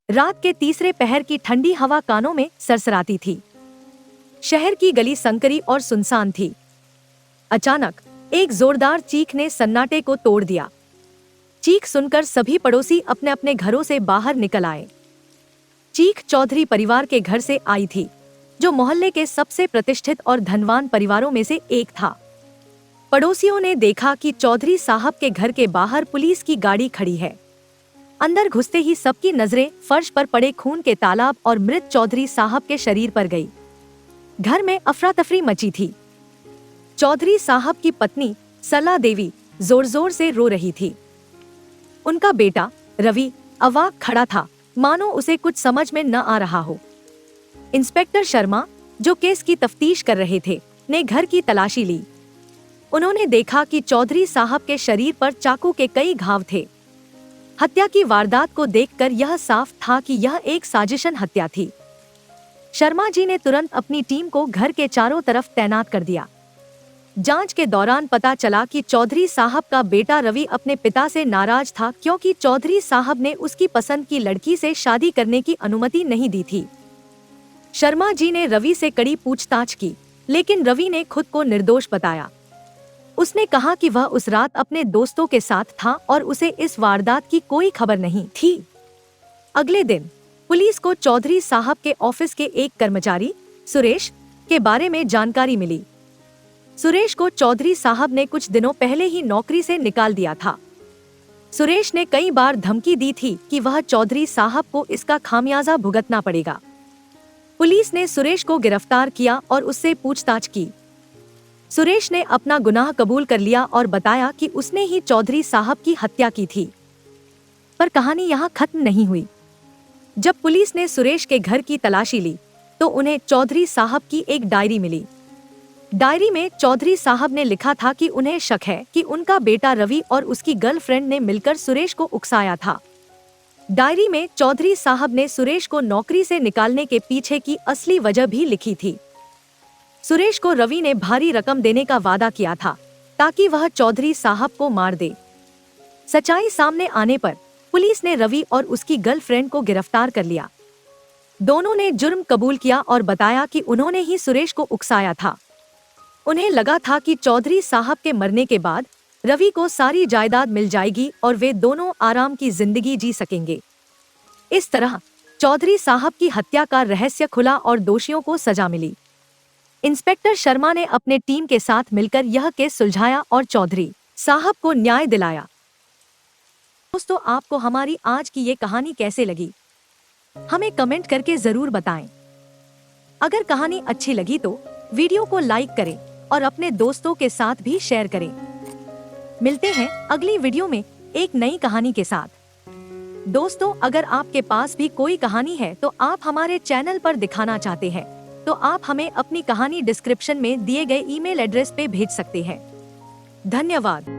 रात के तीसरे पहर की ठंडी हवा कानों में सरसराती थी। शहर की गली संकरी और सुनसान थी। अचानक एक जोरदार चीख ने सन्नाटे को तोड़ दिया। चीख सुनकर सभी पड़ोसी अपने अपने घरों से बाहर निकल आए। चीख चौधरी परिवार के घर से आई थी, जो मोहल्ले के सबसे प्रतिष्ठित और धनवान परिवारों में से एक था। पड़ोसियों ने देखा कि चौधरी साहब के घर के बाहर पुलिस की गाड़ी खड़ी है। अंदर घुसते ही सबकी नजरें फर्श पर पड़े खून के तालाब और मृत चौधरी साहब के शरीर पर गई। घर में अफरा तफरी मची थी। चौधरी साहब की पत्नी सरला देवी जोर जोर से रो रही थी। उनका बेटा रवि अवाक खड़ा था, मानो उसे कुछ समझ में न आ रहा हो। इंस्पेक्टर शर्मा, जो केस की तफ्तीश कर रहे थे, ने घर की तलाशी ली। उन्होंने देखा कि चौधरी साहब के शरीर पर चाकू के कई घाव थे। हत्या की वारदात को देखकर यह साफ था कि यह एक साजिशन हत्या थी। शर्मा जी ने तुरंत अपनी टीम को घर के चारों तरफ तैनात कर दिया। जांच के दौरान पता चला कि चौधरी साहब का बेटा रवि अपने पिता से नाराज था, क्योंकि चौधरी साहब ने उसकी पसंद की लड़की से शादी करने की अनुमति नहीं दी थी। शर्मा जी ने रवि से कड़ी पूछताछ की, लेकिन रवि ने खुद को निर्दोष बताया। उसने कहा कि वह उस रात अपने दोस्तों के साथ था और उसे इस वारदात की कोई खबर नहीं थी। अगले दिन पुलिस को चौधरी साहब के ऑफिस के एक कर्मचारी सुरेश के बारे में जानकारी मिली। सुरेश को चौधरी साहब ने कुछ दिनों पहले ही नौकरी से निकाल दिया था। सुरेश ने कई बार धमकी दी थी कि वह चौधरी साहब को इसका खामियाजा भुगतना पड़ेगा। पुलिस ने सुरेश को गिरफ्तार किया और उससे पूछताछ की। सुरेश ने अपना गुनाह कबूल कर लिया और बताया कि उसने ही चौधरी साहब की हत्या की थी। पर कहानी यहाँ खत्म नहीं हुई। जब पुलिस ने सुरेश के घर की तलाशी ली, तो उन्हें चौधरी साहब की एक डायरी मिली। डायरी में चौधरी साहब ने लिखा था कि उन्हें शक है कि उनका बेटा रवि और उसकी गर्लफ्रेंड ने मिलकर सुरेश को उकसाया था। डायरी में चौधरी साहब ने सुरेश को नौकरी से निकालने के पीछे की असली वजह भी लिखी थी। सुरेश को रवि ने भारी रकम देने का वादा किया था, ताकि वह चौधरी साहब को मार दे। सच्चाई सामने आने पर पुलिस ने रवि और उसकी गर्लफ्रेंड को गिरफ्तार कर लिया। दोनों ने जुर्म कबूल किया और बताया कि उन्होंने ही सुरेश को उकसाया था। उन्हें लगा था कि चौधरी साहब के मरने के बाद रवि को सारी जायदाद मिल जाएगी और वे दोनों आराम की जिंदगी जी सकेंगे। इस तरह चौधरी साहब की हत्या का रहस्य खुला और दोषियों को सजा मिली। इंस्पेक्टर शर्मा ने अपने टीम के साथ मिलकर यह केस सुलझाया और चौधरी साहब को न्याय दिलाया। दोस्तों, आपको हमारी आज की ये कहानी कैसे लगी, हमें कमेंट करके जरूर बताएं। अगर कहानी अच्छी लगी तो वीडियो को लाइक करें और अपने दोस्तों के साथ भी शेयर करें। मिलते हैं अगली वीडियो में एक नई कहानी के साथ। दोस्तों, अगर आपके पास भी कोई कहानी है तो आप हमारे चैनल पर दिखाना चाहते हैं, तो आप हमें अपनी कहानी डिस्क्रिप्शन में दिए गए ईमेल एड्रेस पे भेज सकते हैं। धन्यवाद।